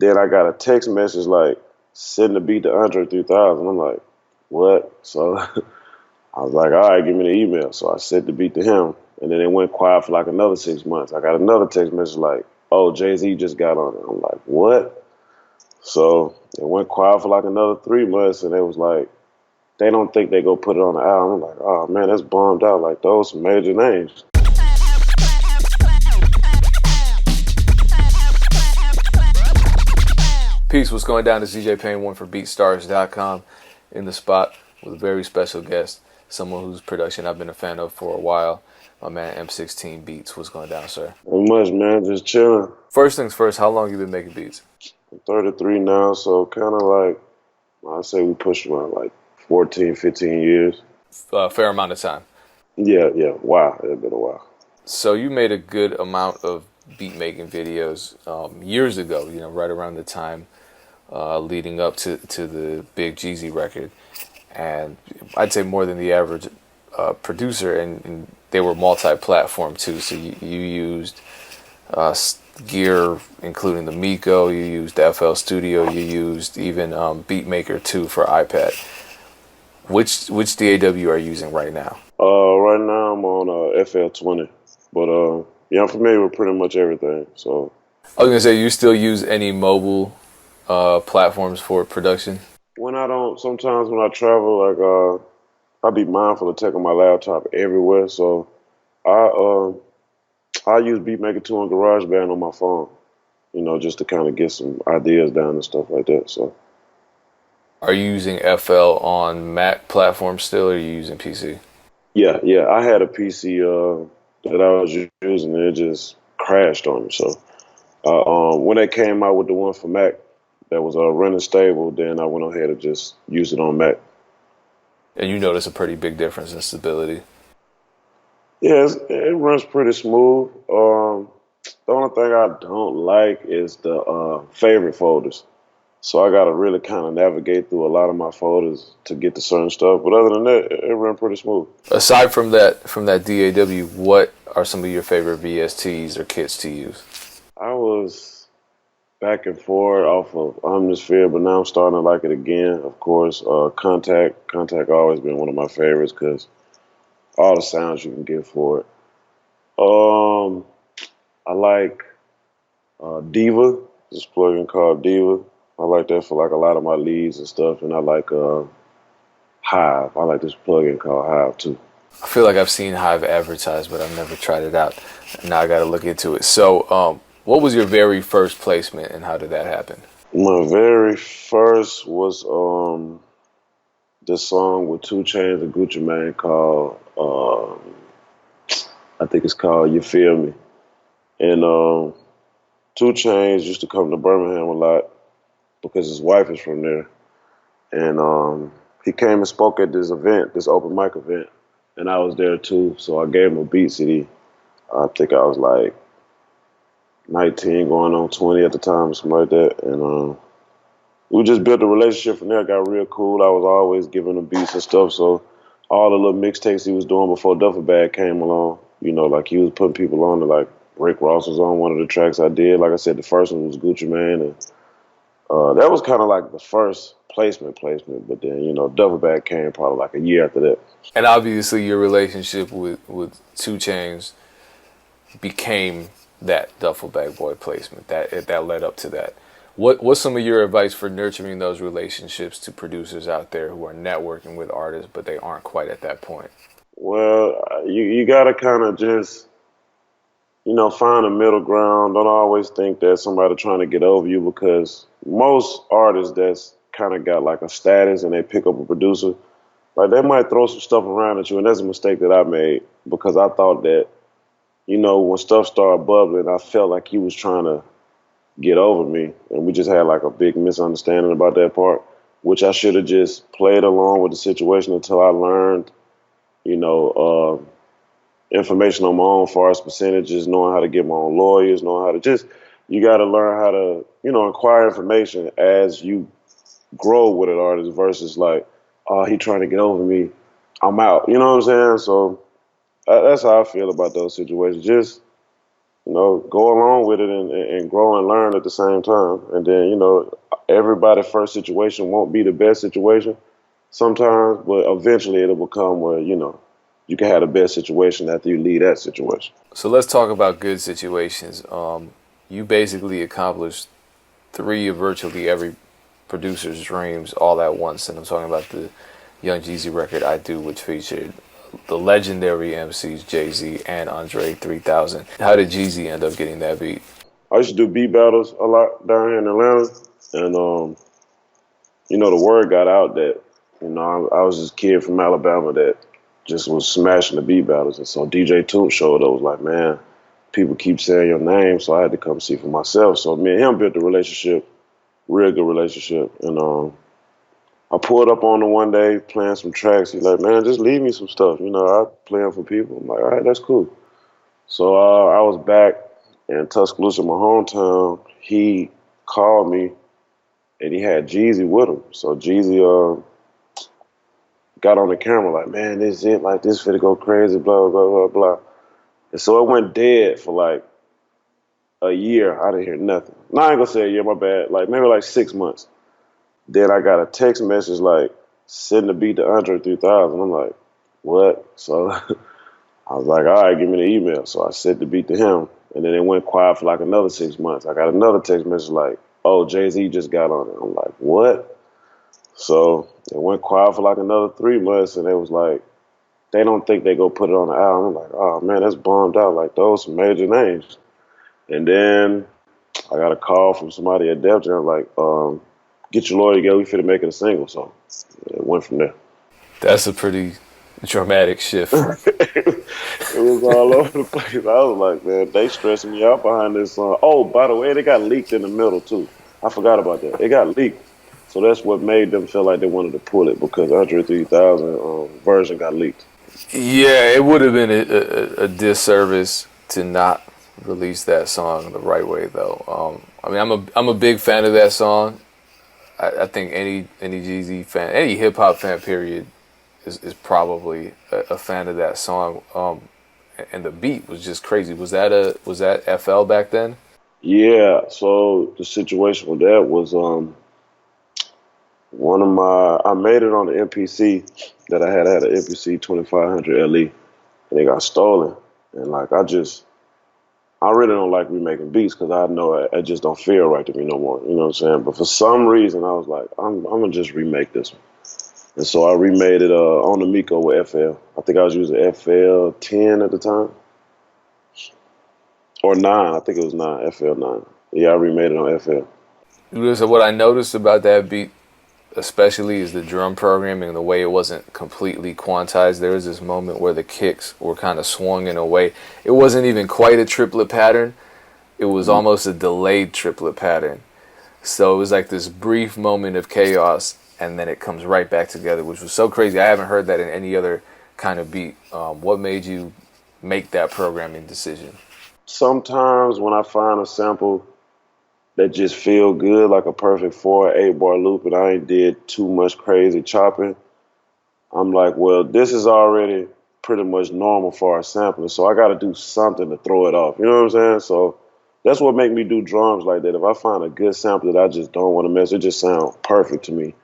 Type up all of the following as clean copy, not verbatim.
Then I got a text message like, send the beat to Andre 3000. I'm like, what? So I was like, all right, give me the email. So I sent the beat to him. And then it went quiet for like another 6 months. I got another text message like, oh, Jay-Z just got on it. I'm like, what? So it went quiet for like another 3 months. And it was like, they don't think they go put it on the album. I'm like, oh, man, that's bombed out. Like, those some major names. Peace, what's going down? This is DJ Payne 1 for BeatStars.com in the spot with a very special guest, someone whose production I've been a fan of for a while. My man M16 Beats. What's going down, sir? Not much, man. Just chilling. First things first, how long you been making beats? I'm 33 now, so kind of like, I say we push around like 14, 15 years. Fair amount of time. Yeah. Wow. It's been a while. So you made a good amount of beat making videos years ago, right around the time leading up to the big Jeezy record. And I'd say more than the average producer, and they were multi-platform too. So you used gear, including the Miko, you used the FL Studio, you used even Beatmaker 2 for iPad. Which DAW are you using right now? Right now I'm on FL20, but yeah, I'm familiar with pretty much everything. So I was gonna say, you still use any mobile platforms for production? when I don't, sometimes when I travel, like I be mindful of taking my laptop everywhere. So I use Beatmaker 2 and GarageBand on my phone, just to kind of get some ideas down and stuff like that. So. Are you using FL on Mac platforms still, or are you using PC? Yeah. I had a PC that I was using, and it just crashed on me. So when they came out with the one for Mac that was running stable, then I went ahead and just used it on Mac. And you notice a pretty big difference in stability. Yeah, it runs pretty smooth. The only thing I don't like is the favorite folders. So I got to really kind of navigate through a lot of my folders to get to certain stuff. But other than that, it ran pretty smooth. Aside from that DAW, what are some of your favorite VSTs or kits to use? I was back and forth off of Omnisphere, but now I'm starting to like it again. Of course, Contact always been one of my favorites because all the sounds you can get for it. I like Diva, this plugin called Diva. I like that for like a lot of my leads and stuff, and I like Hive. I like this plugin called Hive too. I feel like I've seen Hive advertised, but I've never tried it out. Now I got to look into it. So, what was your very first placement, and how did that happen? My very first was this song with 2 Chainz and Gucci Mane called I think it's called You Feel Me. And 2 Chainz used to come to Birmingham a lot because his wife is from there. And he came and spoke at this event, this open mic event, and I was there too. So I gave him a beat CD. I think I was like 19 going on 20 at the time, something like that. And we just built a relationship from there. It got real cool. I was always giving him beats and stuff. So all the little mixtapes he was doing before Duffle Bag came along, like he was putting people on to, like Rick Ross was on one of the tracks I did. Like I said, the first one was Gucci Mane, and that was kind of like the first placement. But then, Duffle Bag came probably like a year after that. And obviously, your relationship with 2 Chainz became that Duffle Bag Boy placement. That led up to that. What's some of your advice for nurturing those relationships to producers out there who are networking with artists, but they aren't quite at that point? Well, you got to kind of just, find a middle ground. Don't always think that somebody trying to get over you, because most artists that's kind of got like a status and they pick up a producer, like they might throw some stuff around at you. And that's a mistake that I made, because I thought that, when stuff started bubbling, I felt like he was trying to get over me. And we just had like a big misunderstanding about that part, which I should have just played along with the situation until I learned, information on my own, as far as percentages, knowing how to get my own lawyers, knowing how to you got to learn how to, acquire information as you grow with an artist versus like, oh, he trying to get over me, I'm out. You know what I'm saying? So that's how I feel about those situations. Just, go along with it and grow and learn at the same time. And then, everybody's first situation won't be the best situation sometimes, but eventually it'll become where, you can have the best situation after you leave that situation. So let's talk about good situations. You basically accomplished three of virtually every producer's dreams all at once, and I'm talking about the Young Jeezy record "I Do," which featured the legendary MCs Jay-Z and Andre 3000. How did Jeezy end up getting that beat? I used to do beat battles a lot down here in Atlanta, and the word got out that I was this kid from Alabama that just was smashing the beat battles, and so DJ Toon showed up. Was like, man, people keep saying your name, so I had to come see for myself. So me and him built a relationship, real good relationship, and I pulled up on him one day playing some tracks. He's like, man, just leave me some stuff. I play them for people. I'm like, all right, that's cool. So I was back in Tuscaloosa, my hometown. He called me, and he had Jeezy with him. So Jeezy got on the camera like, man, this is it. Like, this finna go crazy, blah, blah, blah, blah. And so it went dead for like a year. I didn't hear nothing. No, I ain't gonna say a year, my bad. Like, maybe like 6 months. Then I got a text message like, send the beat to Andre 3000. I'm like, what? So I was like, all right, give me the email. So I sent the beat to him. And then it went quiet for like another 6 months. I got another text message like, oh, Jay-Z just got on it. I'm like, what? So it went quiet for like another 3 months. And it was like, they don't think they go put it on the album. I'm like, oh, man, that's bombed out. Like, those some major names. And then I got a call from somebody at Def Jam like, get your lawyer together. We finna make it a single. So it went from there. That's a pretty dramatic shift. It was all over the place. I was like, man, they stressing me out behind this song. Oh, by the way, they got leaked in the middle too. I forgot about that. It got leaked. So that's what made them feel like they wanted to pull it because Andre 3000 version got leaked. Yeah, it would have been a disservice to not release that song the right way, though. I mean, I'm a big fan of that song. I think any Jeezy fan, any hip hop fan, period, is probably a fan of that song. And the beat was just crazy. Was that FL back then? Yeah. So the situation with that was I made it on the MPC that I had an MPC 2500 LE, and it got stolen. And like I really don't like remaking beats because I know it just don't feel right to me no more. You know what I'm saying? But for some reason, I was like, I'm gonna just remake this one. And so I remade it on the Miko with FL. I think I was using FL 10 at the time, or 9. I think it was 9, FL 9. Yeah, I remade it on FL. So what I noticed about that beat, especially, is the drum programming and the way it wasn't completely quantized. There was this moment where the kicks were kind of swung in a way. It wasn't even quite a triplet pattern. It was almost a delayed triplet pattern. So it was like this brief moment of chaos, and then it comes right back together, which was so crazy. I haven't heard that in any other kind of beat. What made you make that programming decision? Sometimes when I find a sample that just feel good, like a perfect 4 or 8 bar loop, and I ain't did too much crazy chopping, I'm like, well, this is already pretty much normal for our sampling, so I got to do something to throw it off. You know what I'm saying? So that's what make me do drums like that. If I find a good sample that I just don't want to mess, it just sounds perfect to me.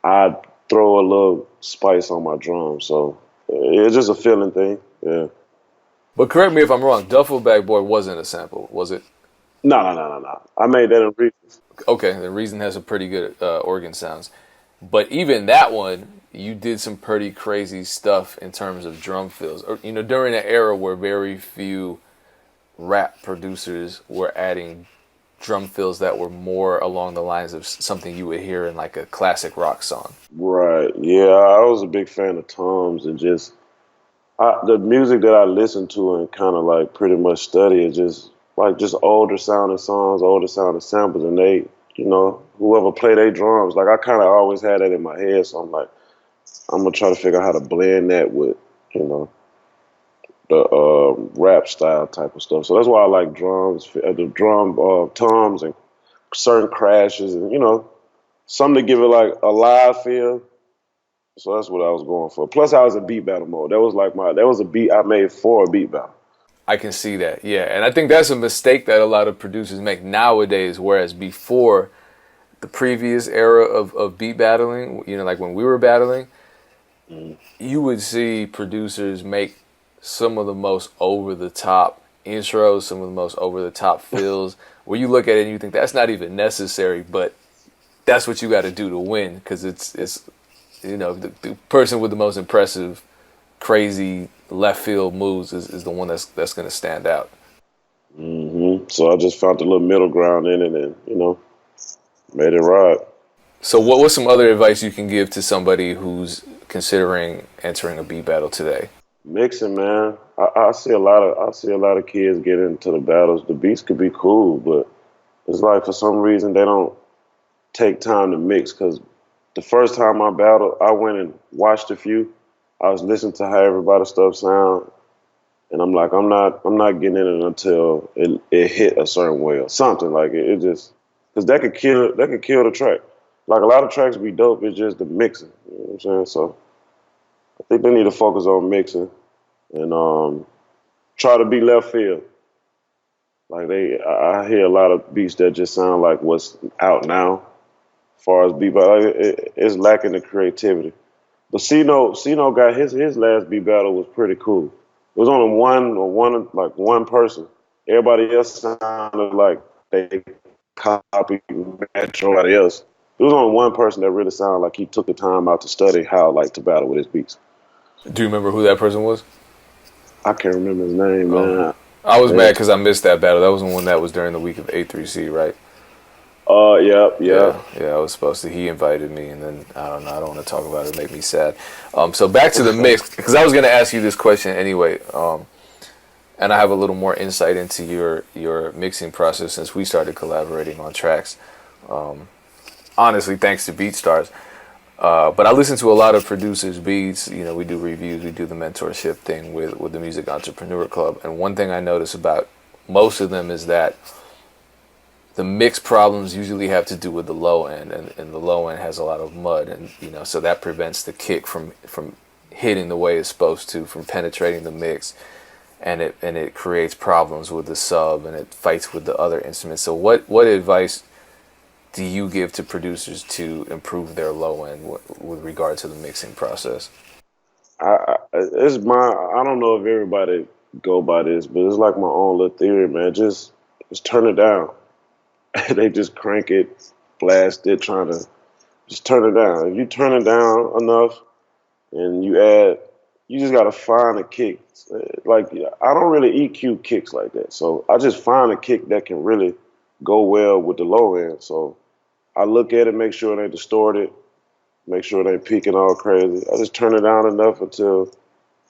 I throw a little spice on my drums, so it's just a feeling thing. Yeah. But correct me if I'm wrong, Duffle Bag Boy wasn't a sample, was it? No, no, no, no, no. I made that in Reasons. Okay, the Reason has a pretty good organ sounds. But even that one, you did some pretty crazy stuff in terms of drum fills. Or, during an era where very few rap producers were adding drum fills that were more along the lines of something you would hear in like a classic rock song. Right. Yeah, I was a big fan of Tom's and just the music that I listen to and kind of like pretty much study is just older sounding songs, older sounding samples, and they, whoever play their drums, like I kind of always had that in my head. So I'm like, I'm gonna try to figure out how to blend that with, you know, the rap style type of stuff. So that's why I like drums, the drum toms and certain crashes, and something to give it like a live feel. So that's what I was going for. Plus, I was in beat battle mode. That was a beat I made for a beat battle. I can see that. Yeah, and I think that's a mistake that a lot of producers make nowadays. Whereas before, the previous era of beat battling, you know, like when we were battling, Mm. you would see producers make some of the most over the top intros, some of the most over the top fills, where you look at it and you think that's not even necessary, but that's what you got to do to win, because it's you know, the person with the most impressive, crazy left field moves is the one that's going to stand out. So I just found a little middle ground in it, and made it right. So what's some other advice you can give to somebody who's considering entering a beat battle today? Mixing, man. I see a lot of kids get into the battles. The beats could be cool, but it's like for some reason they don't take time to mix. Because the first time I battled, I went and watched a few. I was listening to how everybody's stuff sound, and I'm like, I'm not getting in it until it hit a certain way or something. Like it just because that could kill the track. Like a lot of tracks be dope. It's just the mixing. You know what I'm saying? So I think they need to focus on mixing and try to be left field. Like I hear a lot of beats that just sound like what's out now, as far as beat, but like, it's lacking the creativity. But Cino got his last beat battle was pretty cool. It was only one person. Everybody else sounded like they copied Metro. Everybody else. It was only one person that really sounded like he took the time out to study how like to battle with his beats. Do you remember who that person was? I can't remember his name, Oh, man. I was mad It's, because I missed that battle. That was the one that was during the week of A3C, right? yep, Yeah, yep. yeah, I was supposed to. He invited me, and then I don't know. I don't want to talk about it. It made me sad. So back to the mix, because I was going to ask you this question anyway, and I have a little more insight into your mixing process since we started collaborating on tracks. Honestly, thanks to BeatStars. But I listen to a lot of producers' beats. You know, we do reviews, we do the mentorship thing with the Music Entrepreneur Club, and one thing I notice about most of them is that the mix problems usually have to do with the low end, and the low end has a lot of mud, and you know, so that prevents the kick from hitting the way it's supposed to, from penetrating the mix, and it creates problems with the sub, and it fights with the other instruments. So what advice do you give to producers to improve their low end with regard to the mixing process? I don't know if everybody go by this, but it's like my own little theory, man. Just turn it down. They just crank it, blast it, trying to just turn it down. If you turn it down enough and you just gotta find a kick. Like I don't really EQ kicks like that, so I just find a kick that can really go well with the low end. So I look at it, make sure it ain't distorted, make sure it ain't peaking all crazy. I just turn it down enough until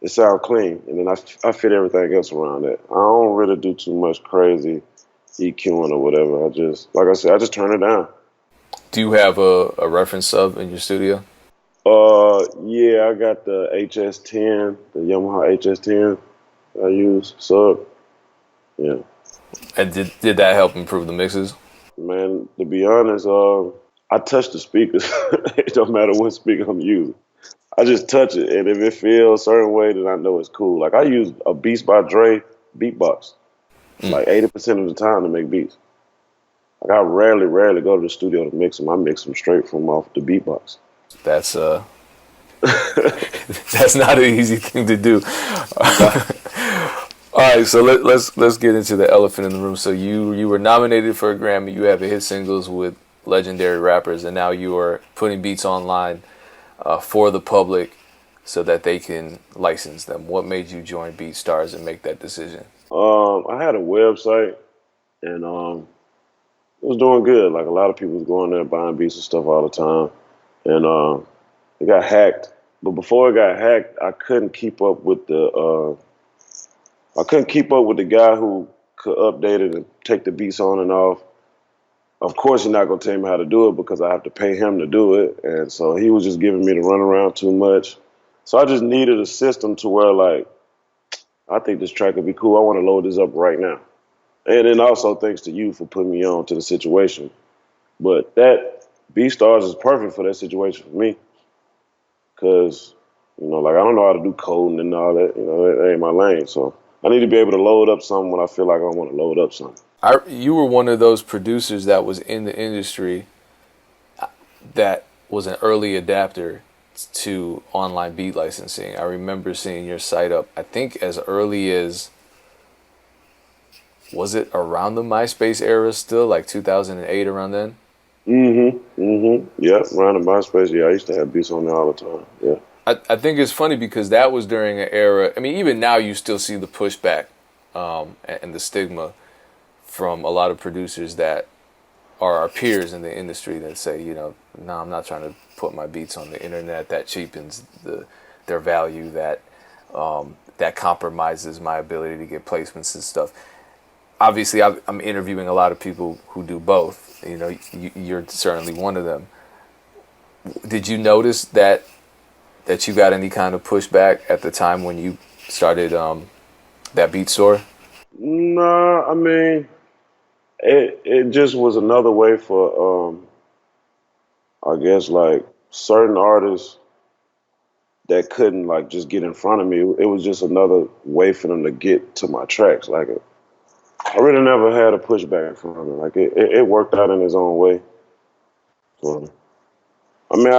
it sounds clean, and then I fit everything else around it. I don't really do too much crazy EQing or whatever. I just, like I said, I just turn it down. Do you have a reference sub in your studio? Yeah, I got the HS10, the Yamaha HS10 I use. So, yeah, And did that help improve the mixes? man, to be honest, I touch the speakers. It don't matter what speaker I'm using. I just touch it, and if it feels a certain way, then I know it's cool. Like I use a Beats by Dre beatbox Mm, like 80% of the time to make beats. Like I rarely go to the studio to mix them. I mix them straight from off the beatbox. that's that's not an easy thing to do. Nah. All right, so let's get into the elephant in the room. So you were nominated for a Grammy. You have a hit singles with legendary rappers, and now you are putting beats online for the public so that they can license them. What made you join BeatStars and make that decision? I had a website, and it was doing good. Like a lot of people was going there buying beats and stuff all the time, and it got hacked. But before it got hacked, I couldn't keep up with the guy who could update it and take the beats on and off. Of course, you're not gonna tell me how to do it because I have to pay him to do it, and so he was just giving me the runaround too much. So I just needed a system to where like I think this track would be cool. I want to load this up right now. And then also thanks to you for putting me on to the situation. But that BeatStars is perfect for that situation for me because like I don't know how to do coding and all that. That ain't my lane. So I need to be able to load up something when I feel like I want to load up something. You were one of those producers that was in the industry that was an early adapter to online beat licensing. I remember seeing your site up, I think as early as, was it around the MySpace era still, like 2008, around then? Yeah, around the MySpace. Yeah, I used to have beats on there all the time. Yeah. I think it's funny because that was during an era. I mean, even now you still see the pushback and the stigma from a lot of producers that are our peers in the industry that say, no, I'm not trying to put my beats on the internet. That cheapens their value. That compromises my ability to get placements and stuff. Obviously, I'm interviewing a lot of people who do both. You're certainly one of them. Did you notice that you got any kind of pushback at the time when you started that beat store? Nah, I mean, it just was another way for I guess like certain artists that couldn't like just get in front of me. It was just another way for them to get to my tracks. Like I really never had a pushback from it. Like it worked out in its own way. So I mean,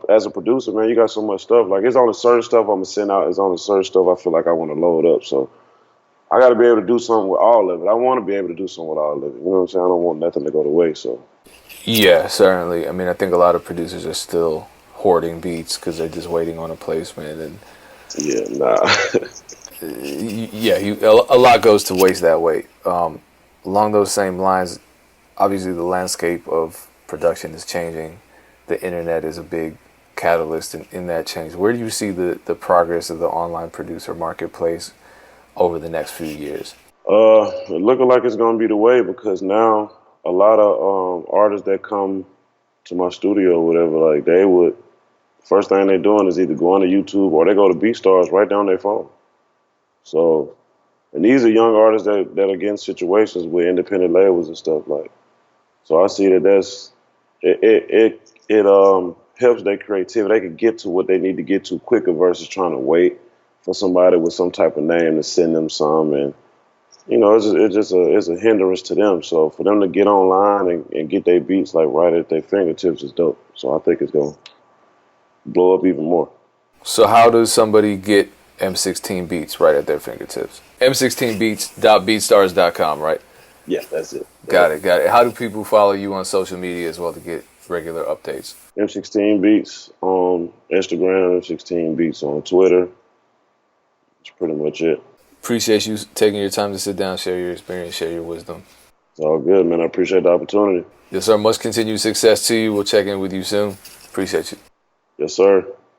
as a producer, man, you got so much stuff. Like it's only certain stuff I'm gonna send out. It's only certain stuff I feel like I want to load up. So I got to be able to do something with all of it. I want to be able to do something with all of it. You know what I'm saying? I don't want nothing to go to waste. So Yeah, certainly. I mean, I think a lot of producers are still hoarding beats because they're just waiting on a placement, and yeah, nah. a lot goes to waste that way. Along those same lines, obviously the landscape of production is changing. The internet is a big catalyst in that change. Where do you see the progress of the online producer marketplace over the next few years? Looking like it's gonna be the way because now a lot of artists that come to my studio or whatever, like they would first thing they're doing is either going to YouTube or they go to BeatStars right down their phone. So, and these are young artists that are getting situations with independent labels and stuff like. So I see that it helps their creativity. They can get to what they need to get to quicker versus trying to wait for somebody with some type of name to send them some and it's a hindrance to them. So for them to get online and get their beats like right at their fingertips is dope. So I think it's gonna blow up even more. So how does somebody get M16 beats right at their fingertips? M16beats.beatstars.com, right? Yeah, that's it. Got it. How do people follow you on social media as well to get regular updates? M16 Beats on Instagram, M16 Beats on Twitter. That's pretty much it. Appreciate you taking your time to sit down, share your experience, share your wisdom. It's all good, man. I appreciate the opportunity. Yes, sir. Much continued success to you. We'll check in with you soon. Appreciate you. Yes, sir.